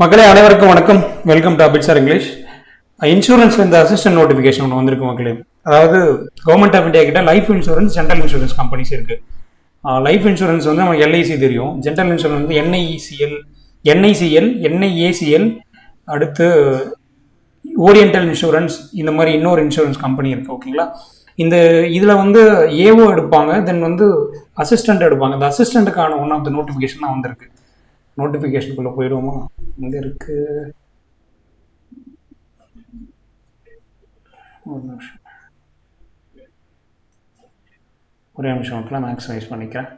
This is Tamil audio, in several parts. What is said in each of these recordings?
மக்களே அனைவருக்கும் வணக்கம். Welcome to Abid sir English. இன்சூரன்ஸ்ல இந்த அசிஸ்டன்ட் நோட்டிஃபிகேஷன் ஒன்று வந்திருக்கு மக்களே. அதாவது கவர்மெண்ட் ஆஃப் இந்தியா கிட்ட life insurance, general insurance companies இருக்கு. லைஃப் இன்சூரன்ஸ் வந்து நமக்கு எல்ஐசி தெரியும். ஜென்ரல் இன்சூரன்ஸ் வந்து என்ஐஏசிஎல், அடுத்து ஓரியன்டல் இன்சூரன்ஸ், இந்த மாதிரி இன்னொரு இன்சூரன்ஸ் கம்பெனி இருக்கு. ஓகேங்களா? இந்த இதில் வந்து ஏஓ எடுப்பாங்க, தென் வந்து அசிஸ்டன்ட் எடுப்பாங்க. இந்த அசிஸ்டண்ட்டுக்கான ஒன் ஆஃப் த நோட்டிஃபிகேஷன் தான் வந்திருக்கு. நோட்டிஃபிகேஷனுக்குள்ளே போயிடுவோமா? இங்கே இருக்கு, ஒரே நிமிஷம் நான் மேக்ஸிமைஸ் பண்ணிக்கிறேன்.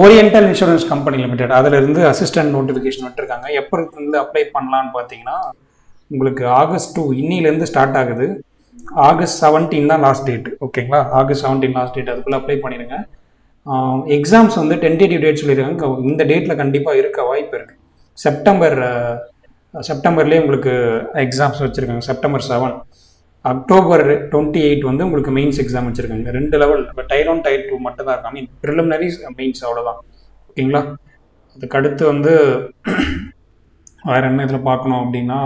ஓரியன்டல் இன்சூரன்ஸ் கம்பெனி லிமிடெட், அதில் இருந்து அசிஸ்டன்ட் நோட்டிஃபிகேஷன் விட்டுருக்காங்க. எப்போ இருந்து அப்ளை பண்ணலான்னு பார்த்தீங்கன்னா, உங்களுக்கு August 2 இன்னிலேருந்து ஸ்டார்ட் ஆகுது. August 17 தான் லாஸ்ட் டேட். ஓகேங்களா? August 17 last date. அதுக்குள்ளே அப்ளை பண்ணிடுங்க. எக்ஸாம்ஸ் வந்து டென்டேட்டிவ் டேட் சொல்லியிருக்காங்க. இந்த டேட்டில் கண்டிப்பாக இருக்க வாய்ப்பு இருக்குது. செப்டம்பர்லேயே உங்களுக்கு எக்ஸாம்ஸ் வச்சுருக்காங்க. September 7, October 28 வந்து உங்களுக்கு மெயின்ஸ் எக்ஸாம் வச்சுருக்காங்க. 2 லெவல், இப்போ Tier 1 Tier 2 மட்டும் தான் இருக்காங்க. ப்ரிலிமினரிஸ், மெயின்ஸ், அவ்வளோதான். ஓகேங்களா? அதுக்கு அடுத்து வந்து வேறு என்ன இதில் பார்க்கணும் அப்படின்னா,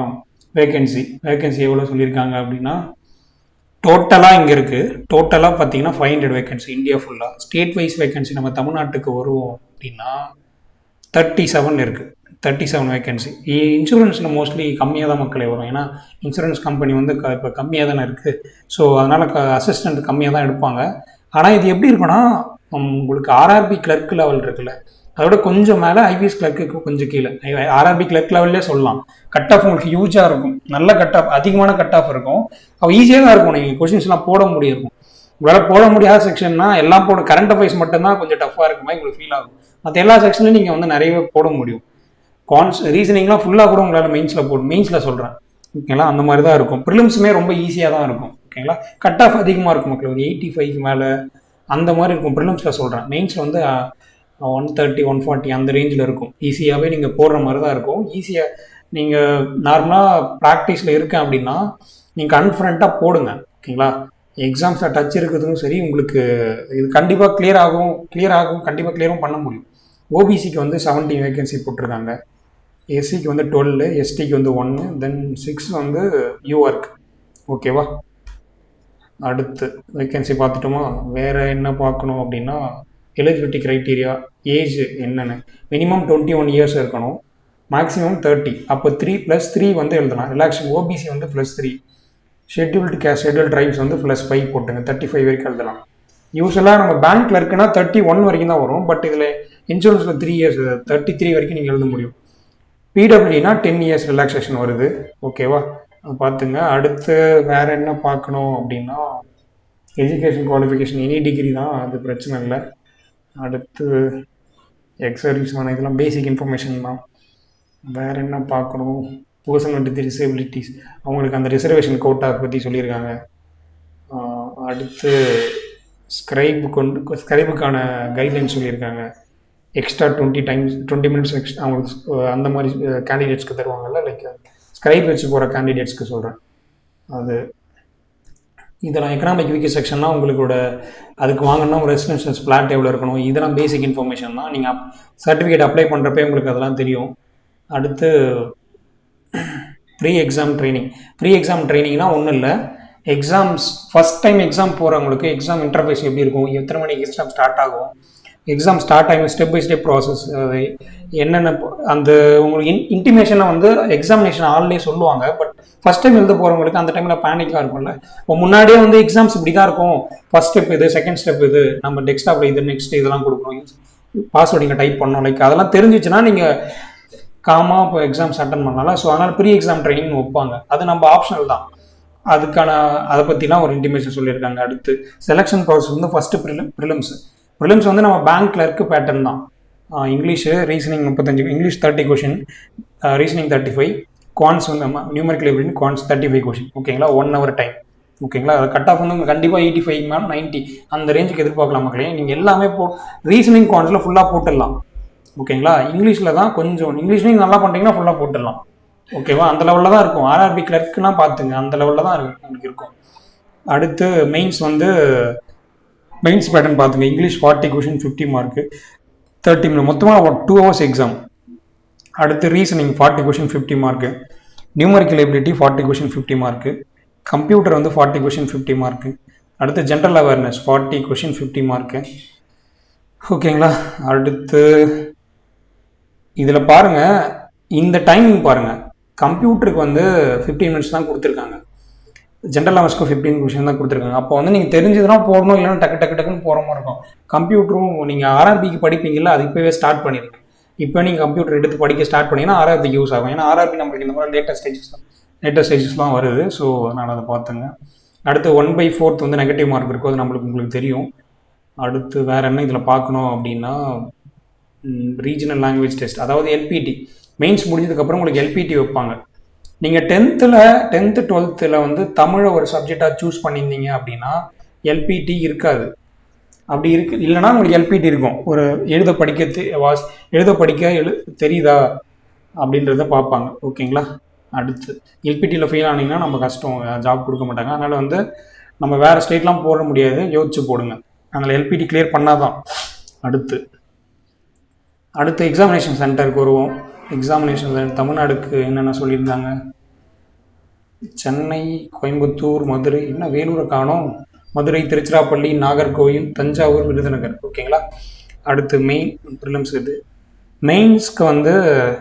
வேகன்சி எவ்வளோ சொல்லியிருக்காங்க அப்படின்னா, டோட்டலாக இங்கே இருக்குது. டோட்டலாக பார்த்தீங்கன்னா 500 வேகன்சி இந்தியா ஃபுல்லாக. ஸ்டேட் வைஸ் வேகன்சி நம்ம தமிழ்நாட்டுக்கு வருவோம் அப்படின்னா 37 இருக்குது. 37 வேகன்சி. இன்சூரன்ஸில் மோஸ்ட்லி கம்மியாக தான் மக்களே வரும். ஏன்னா இன்சூரன்ஸ் கம்பெனி வந்து இப்போ கம்மியாக தானே இருக்குது. ஸோ அதனால் அசிஸ்டண்ட் கம்மியாக தான் எடுப்பாங்க. ஆனால் இது எப்படி இருக்குன்னா, உங்களுக்கு ஆர்ஆர்பி கிளர்க் லெவல் இருக்குல்ல, அதோட கொஞ்சம் மேலே ஐபிஎஸ் கிளர்க்கு கொஞ்சம் கீழே. ஆர்ஆர்பி கிளர்க் லெவல்லே சொல்லலாம். கட் ஆஃப் உங்களுக்கு ஹியூஜாக இருக்கும். நல்ல கட் ஆஃப், அதிகமான கட் ஆஃப் இருக்கும். அவள் ஈஸியாக தான் இருக்கும். நீங்கள் கொஸ்டின்ஸ்லாம் போட முடியும். உங்களால் போட முடியாத செக்ஷன்னா எல்லாம் போட, கரண்ட் அஃபேர்ஸ் மட்டும்தான் கொஞ்சம் டஃப்பாக இருக்க மாதிரி உங்களுக்கு ஃபீல் ஆகும். மற்ற எல்லா செக்ஷன்லையும் நீங்கள் வந்து நிறையவே போட முடியும். ரீசனிங்லாம் ஃபுல்லாக கூட உங்களால் மெயின்ஸில் சொல்கிறேன். ஓகேங்களா? அந்த மாதிரி தான் இருக்கும். ப்ரிலிம்ஸுமே ரொம்ப ஈஸியாக தான் இருக்கும். ஓகேங்களா? கட் ஆஃப் அதிகமாக இருக்கும் மக்கள், ஒரு 85 மேலே அந்த மாதிரி இருக்கும். ப்ரிலிம்ஸில் சொல்கிறேன். மெயின்ஸில் வந்து 130, 140 அந்த ரேஞ்சில் இருக்கும். ஈஸியாகவே நீங்கள் போடுற மாதிரி தான் இருக்கும். ஈஸியாக நீங்கள் நார்மலாக ப்ராக்டிஸில் இருக்கேன் அப்படின்னா நீங்கள் கான்ஃபிடண்ட்டாக போடுங்க. ஓகேங்களா? எக்ஸாம்ஸில் டச் இருக்கிறதுக்கும் சரி, உங்களுக்கு இது கண்டிப்பாக கிளியர் ஆகும். கண்டிப்பாக கிளியரும் பண்ண முடியும். ஓபிசிக்கு வந்து 17 வேகன்சி போட்டிருக்காங்க. எஸ்சிக்கு வந்து 12, எஸ்டிக்கு வந்து 1, தென் 6 வந்து யூஆர்க். ஓகேவா? அடுத்து வேகன்சி பார்த்துட்டோமா? வேறு என்ன பார்க்கணும் அப்படின்னா, எலிஜிபிலிட்டி க்ரைட்டீரியா, ஏஜ் என்னென்னு. மினிமம் 21 இயர்ஸ் இருக்கணும், மேக்ஸிமம் 30. அப்போ 3+3 வந்து எழுதலாம். ரிலாக்ஷன் ஓபிசி வந்து +3, ஷெட்யூல்டு கேஸ்ட், ஷெட்யூல்டு ட்ரைப்ஸ் வந்து +5 போட்டுங்க. 35 வரைக்கும் எழுதலாம். யூஸ்வலாக நம்ம பேங்க்கில் இருக்குன்னா 31 வரைக்கும் தான் வரும். பட் இதில் இன்சூரன்ஸில் 3 இயர்ஸ், 33 வரைக்கும் நீங்கள் எழுத முடியும். பிடபிள்யூனா 10 இயர்ஸ் ரிலாக்ஸேஷன் வருது. ஓகேவா? பார்த்துங்க. அடுத்து வேறு என்ன பார்க்கணும் அப்படின்னா, எஜுகேஷன் குவாலிஃபிகேஷன் எனி டிகிரி தான், அது பிரச்சனை இல்லை. அடுத்து எக்ஸர்வீஸான இதெல்லாம் பேசிக் இன்ஃபர்மேஷன் தான். வேறு என்ன பார்க்கணும்? பர்சன் வித் டிசேபிலிட்டிஸ், அவங்களுக்கு அந்த ரிசர்வேஷன் கோட்டா பற்றி சொல்லியிருக்காங்க. அடுத்து ஸ்கிரைபுக்கான கைட்லைன் சொல்லியிருக்காங்க. எக்ஸ்ட்ரா 20 மினிட்ஸ் எக்ஸ்ட்ரா அவங்களுக்கு அந்த மாதிரி கேண்டிடேட்ஸ்க்கு தருவாங்கல்ல, லைக் ஸ்கிரைப் வச்சு போகிற கேண்டிடேட்ஸ்க்கு சொல்கிறேன். அது இதெல்லாம் எக்கனாமிக் வீக்கர் செக்ஷன்லாம் உங்களோட அதுக்கு வாங்கினா ஒரு ரெசிடென்ஷியல் ஃப்ளாட் எவ்வளோ இருக்கணும், இதெல்லாம் பேசிக் இன்ஃபர்மேஷன் தான். நீங்கள் சர்டிஃபிகேட் அப்ளை பண்ணுறப்பே உங்களுக்கு அதெல்லாம் தெரியும். அடுத்து ப்ரீ எக்ஸாம் ட்ரைனிங்னா ஒன்றும் இல்லை. எக்ஸாம்ஸ் ஃபஸ்ட் டைம் எக்ஸாம் போகிறவங்களுக்கு எக்ஸாம் இன்டர்ஃபேஸ் எப்படி இருக்கும், எத்தனை மணிக்கு எக்ஸாம் ஸ்டார்ட் ஆகும், எக்ஸாம் ஸ்டார்ட் ஆகும், ஸ்டெப் பை ஸ்டெப் ப்ராசஸ், என்னென்ன அந்த உங்களுக்கு இன்டிமேஷனை வந்து எக்ஸாமினேஷன் ஆல்ரெடி சொல்லுவாங்க. பட் ஃபஸ்ட் டைம் எழுத போகிறவங்களுக்கு அந்த டைமில் பேனிக்காக இருக்கும்ல. இப்போ முன்னாடியே வந்து எக்ஸாம்ஸ் இப்படி தான் இருக்கும். ஃபஸ்ட் ஸ்டெப் இது, செகண்ட் ஸ்டெப் இது, நம்ம டெஸ்க்டாப்பில் இது, நெக்ஸ்ட் இதெல்லாம் கொடுக்கணும், பாஸ்வேர்டு நீங்கள் டைப் பண்ணணும், லைக் அதெல்லாம் தெரிஞ்சிச்சுன்னா நீங்கள் காமாக இப்போ எக்ஸாம்ஸ் அட்டன் பண்ணலாம். ஸோ அதனால் ப்ரீ எக்ஸாம் ட்ரைனிங் வைப்பாங்க. அது நம்ம ஆப்ஷனல் தான். அதை பற்றிலாம் ஒரு இன்டிமேஷன் சொல்லியிருக்காங்க. அடுத்து செலெக்ஷன் ப்ராசஸ் வந்து ஃபஸ்ட்டு ப்ரிலிம்ஸ் வந்து நம்ம பேங்க் கிளர்க்கு பேட்டர்ன் தான். English reasoning 35, English 30 question, reasoning 35, quants வந்து நியூமரிக்கல் எபிலிட்டி, குவான்ஸ் 35 கொஷின். ஓகேங்களா? 1 hour டைம். ஓகேங்களா? அது கட் ஆஃப் வந்து கண்டிப்பாக 85 மேலே 90 அந்த ரேஞ்சுக்கு எதிர்பார்க்கலாம் மக்களே. நீங்கள் எல்லாமே ரீசனிங் குவான்ஸில் ஃபுல்லாக போட்டுடலாம். ஓகேங்களா? இங்கிலீஷில் தான் கொஞ்சம், இங்கிலீஷ்லையும் நல்லா பண்ணிட்டீங்கன்னா ஃபுல்லாக போட்டுடலாம். ஓகேவா? அந்த லெவலில் தான் இருக்கும். ஆர்ஆர்பி கிளர்க்குலாம் பார்த்துங்க, அந்த லெவலில் தான் உங்களுக்கு இருக்கும். அடுத்து மெயின்ஸ் பேட்டர்ன் பார்த்துங்க. இங்கிலீஷ் 40 கொஷின், 50 மார்க்கு, 30 மினிட், மொத்தமாக 2 hours எக்ஸாம். அடுத்து reasoning 40 question 50 mark, numerical ability 40 question 50 mark, computer வந்து 40 கொஷின் 50 மார்க்கு, அடுத்து ஜென்ரல் அவேர்னஸ் 40 கொஷின் 50 மார்க்கு. ஓகேங்களா. அடுத்து இதில் பாருங்கள், இந்த டைமிங் பாருங்கள், கம்ப்யூட்டருக்கு வந்து 15 மினிட்ஸ் தான் கொடுத்துருக்காங்க, ஜென்ரல் அவேர்னஸ்க்கு 15 கொஷின் தான் கொடுத்துருக்காங்க. அப்போ வந்து நீங்கள் தெரிஞ்சதுனா போடணும், இல்லைன்னா டக்குன்னு போகிற மாதிரி இருக்கும். கம்ப்யூட்டரும் நீங்கள் ஆர்ஆர்பிக்கு படிப்பீங்கல்ல, அது இப்போவே ஸ்டார்ட் பண்ணிடுங்க. இப்போ நீங்கள் கம்ப்யூட்டர் எடுத்து படிக்க ஸ்டார்ட் பண்ணிங்கன்னா ஆர்ஆர்பிக்கு யூஸ் ஆகும். ஏன்னா ஆர்ஆர்பி நம்மளுக்கு இந்த மாதிரி லேட்டஸ்ட் ஸ்டேஜஸ்லாம் வருது. ஸோ அதனால் அதை பார்த்துங்க. அடுத்து 1/4 வந்து நெகட்டிவ் மார்க் இருக்கும், அது உங்களுக்கு தெரியும். அடுத்து வேறு என்ன இதில் பார்க்கணும் அப்படின்னா, ரீஜனல் லாங்குவேஜ் டெஸ்ட், அதாவது எல்பிடி. மெயின்ஸ் முடிஞ்சதுக்கப்புறம் உங்களுக்கு எல்பிடி வைப்பாங்க. நீங்கள் 10th 12th வந்து தமிழை ஒரு சப்ஜெக்டாக சூஸ் பண்ணியிருந்தீங்க அப்படின்னா எல்பிடி இருக்காது. அப்படி இல்லைன்னா உங்களுக்கு எல்பிடி இருக்கும். ஒரு எழுத படிக்க தெரியுதா அப்படின்றத பார்ப்பாங்க. ஓகேங்களா. அடுத்து எல்பிடியில் ஃபெயில் ஆனீங்கன்னா நம்ம கஷ்டம், ஜாப் கொடுக்க மாட்டாங்க. அதனால் வந்து நம்ம வேறு ஸ்டேட்லாம் போட முடியாது, யோசிச்சு போடுங்க. அதனால் எல்பிடி கிளியர் பண்ணாதான். அடுத்து எக்ஸாமினேஷன் சென்டருக்கு வருவோம். எக்ஸாமினேஷன் சென்டர் தமிழ்நாடுக்கு என்னென்ன சொல்லியிருந்தாங்க, சென்னை, கோயம்புத்தூர், மதுரை, என்ன வேலூரை காணோம், மதுரை, திருச்சிராப்பள்ளி, நாகர்கோவில், தஞ்சாவூர், விருதுநகர். ஓகேங்களா. அடுத்து ப்ரிலிம்ஸ். இது மெயின்ஸ்க்கு வந்து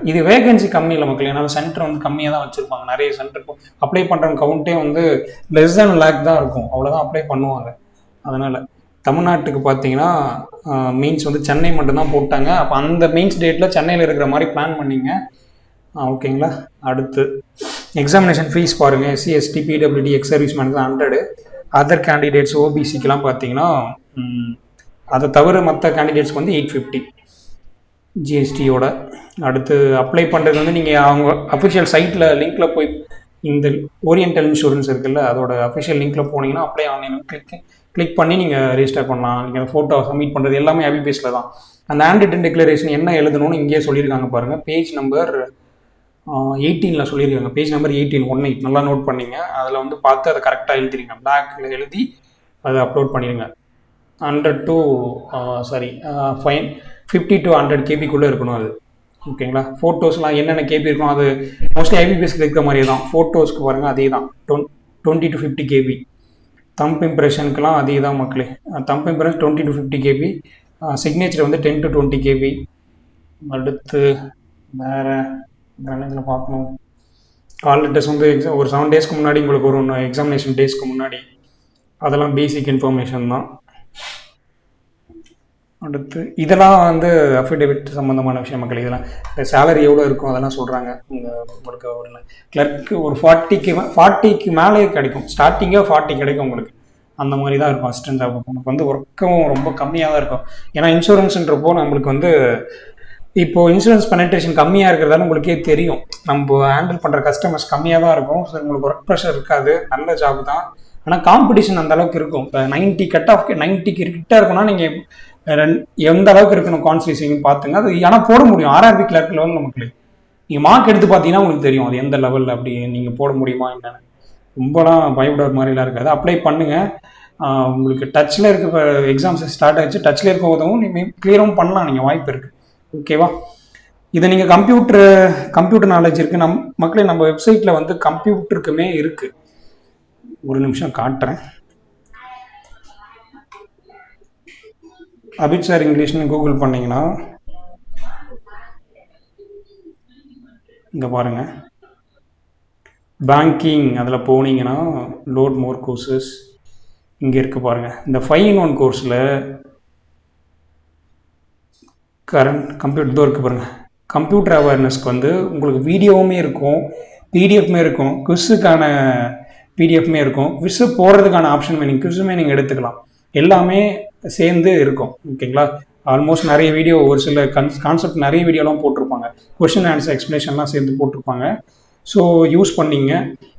இது வேகன்சி கம்மி இல்லை மக்கள், ஏன்னா சென்டர் வந்து கம்மியாக தான் வச்சுருப்பாங்க. நிறைய சென்டர் அப்ளை பண்ணுற கவுண்டே வந்து less than lakh தான் இருக்கும், அவ்வளோதான் அப்ளை பண்ணுவாங்க. அதனால் தமிழ்நாட்டுக்கு பார்த்தீங்கன்னா மெயின்ஸ் வந்து சென்னை மட்டும்தான் போட்டாங்க. அப்போ அந்த மெயின்ஸ் டேட்டில் சென்னையில் இருக்கிற மாதிரி பிளான் பண்ணிங்க. ஓகேங்களா. அடுத்து எக்ஸாமினேஷன் ஃபீஸ் பாருங்கள். SC ST PWD ex service மேனுக்கு 100, அதர் கேண்டிடேட்ஸ் ஓபிசிக்கெலாம் பார்த்தீங்கன்னா அதை தவிர மற்ற கேண்டிடேட்ஸ்க்கு வந்து 850 ஜிஎஸ்டியோட. அடுத்து அப்ளை பண்ணுறது வந்து நீங்கள் அவங்க அஃபிஷியல் சைட்டில் லிங்க்கில் போய், இந்த ஓரியண்டல் இன்சூரன்ஸ் இருக்குல்ல, அதோட அஃபிஷியல் லிங்க்கில் போனீங்கன்னா அப்ளை ஆன்லைன் கிளிக் பண்ணி நீங்கள் ரெஜிஸ்டர் பண்ணலாம். நீங்கள் ஃபோட்டோ சப்மிட் பண்ணுறது எல்லாமே ஐபிபிஎஸ்ல தான். அந்த ஹேண்ட் ரிட்டன் டிக்ளரேஷன் என்ன எழுதணும்னு இங்கேயே சொல்லியிருக்காங்க பாருங்கள். பேஜ் நம்பர் 18 சொல்லியிருக்காங்க. பேஜ் நம்பர் 18 நல்லா நோட் பண்ணிங்க. அதில் வந்து பார்த்து அதை கரெக்டாக எழுதிருங்க. பிளாக்ல எழுதி அதை அப்லோட் பண்ணிடுங்க. 50 to 100 கேபிக்குள்ளே இருக்கணும் அது. ஓகேங்களா. ஃபோட்டோஸ்லாம் என்னென்ன கேபி இருக்கும், அது மோஸ்ட்லி ஐபிபிஎஸ்க்கு இருக்கிற மாதிரியே தான். ஃபோட்டோஸ்க்கு பாருங்கள் அதே தான், 20 to 50 கேபி. தம்ப் இம்ப்ரெஷனுக்குலாம் அதே தான் மக்களே. Thumb impression 20 to 50 KB. Signature வந்து 10 to 20 கேபி. அடுத்து வேறு இதில் பார்க்கணும். கால் லெட்டர்ஸ் வந்து ஒரு 7 டேஸ்க்கு முன்னாடி உங்களுக்கு ஒரு எக்ஸாமினேஷன் டேஸ்க்கு முன்னாடி, அதெல்லாம் பேசிக் இன்ஃபர்மேஷன் தான். அடுத்து இதெல்லாம் வந்து அஃபிடேவிட் சம்மந்தமான விஷயம் மக்கள். இதெல்லாம் சேலரி எவ்வளோ இருக்கும் அதெல்லாம் சொல்கிறாங்க. உங்களுக்கு ஒரு கிளர்க்கு ஒரு 40க்கு மேலே கிடைக்கும். ஸ்டார்டிங்காக 40 கிடைக்கும் உங்களுக்கு. அந்த மாதிரி தான் இருக்கும் அசிஸ்டன்ட் ஜாப். உங்களுக்கு வந்து ஒர்க்கும் ரொம்ப கம்மியாக தான் இருக்கும். ஏன்னா இன்சூரன்ஸுன்றப்போ நம்மளுக்கு வந்து இப்போது இன்சூரன்ஸ் பெனட்ரேஷன் கம்மியாக இருக்கிறதால உங்களுக்கே தெரியும், நம்ம ஹேண்டில் பண்ணுற கஸ்டமர்ஸ் கம்மியாக தான் இருக்கும். ஸோ உங்களுக்கு ஒர்க் ப்ரெஷர் இருக்காது, நல்ல ஜாப் தான். ஆனால் காம்படிஷன் அந்த அளவுக்கு இருக்கும். இப்போ 90 கட் ஆஃப் 90க்கு கிட்ட இருக்குன்னா நீங்கள் எந்த அளவுக்கு இருக்கணும் கான்ஸ்டியூஷன் பார்த்துங்க. அது ஆனால் போட முடியும். ஆர்ஆர்பி கிளர்க் லெவலில் நமக்கு நீங்கள் மார்க் எடுத்து பார்த்தீங்கன்னா உங்களுக்கு தெரியும் அது எந்த லெவலில் அப்படி நீங்கள் போட முடியுமா என்னென்னு. ரொம்பலாம் பயப்படுற மாதிரிலாம் இருக்காது. அப்ளை பண்ணுங்கள். உங்களுக்கு டச்சில் இருக்க எக்ஸாம்ஸ் ஸ்டார்ட் ஆகிடுச்சு, டச்சில் இருக்க உதவும் நீங்கள் கிளியரும் பண்ணலாம், நீங்கள் வாய்ப்பு இருக்குது. ஓகேவா. இதை நீங்கள் கம்ப்யூட்டர் நாலேஜ் இருக்குது மக்களே. நம்ம வெப்சைட்டில் வந்து கம்ப்யூட்டருக்குமே இருக்குது. ஒரு நிமிஷம் காட்டுறேன். அபிட் சார் இங்கிலீஷ்னு கூகுள் பண்ணிங்கன்னா இங்கே பாருங்கள், பேங்கிங் அதில் போனீங்கன்னா லோட் மோர் கோர்சஸ் இங்கே இருக்குது பாருங்கள். இந்த 5-in-1 கோர்ஸில் கரண்ட் கம்ப்யூட்டர் இருக்குது பாருங்கள். கம்ப்யூட்டர் அவேர்னஸ்க்கு வந்து உங்களுக்கு வீடியோவுமே இருக்கும், பிடிஎஃப்மே இருக்கும், குவிஸுக்கான பிடிஎஃப்மே இருக்கும், குவிஸு போடுறதுக்கான ஆப்ஷன் நீங்கள் குவிஸுமே நீங்கள் எடுத்துக்கலாம். எல்லாமே சேர்ந்து இருக்கும். ஓகேங்களா. ஆல்மோஸ்ட் நிறைய வீடியோ, ஒரு சில கான்செப்ட் நிறைய வீடியோலாம் போட்டிருப்பாங்க, கொஷின் ஆன்சர் எக்ஸ்பிளேஷன்லாம் சேர்ந்து போட்டிருப்பாங்க. ஸோ யூஸ் பண்ணிங்க.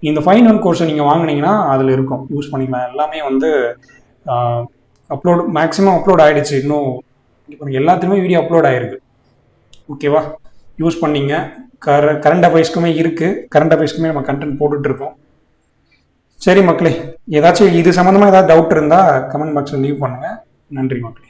இந்த 5-in-1 கோர்ஸை நீங்கள் வாங்கினீங்கன்னா அதில் இருக்கும், யூஸ் பண்ணிக்கலாம். எல்லாமே வந்து மேக்ஸிமம் அப்லோட் ஆகிடுச்சு. இன்னும் இப்போ எல்லாத்துலேயுமே வீடியோ அப்லோட் ஆகிருக்கு. ஓகேவா. யூஸ் பண்ணிங்க. கரண்ட் அஃபேர்ஸ்க்குமே இருக்குது, கரண்ட் அஃபேர்ஸ்க்குமே நம்ம கண்டென்ட் போட்டுட்ருக்கோம். சரி மக்களே, ஏதாச்சும் இது சம்மந்தமாக ஏதாவது டவுட் இருந்தால் கமெண்ட் பாக்ஸில் லீவ் பண்ணுங்கள். நன்றி மக்களே.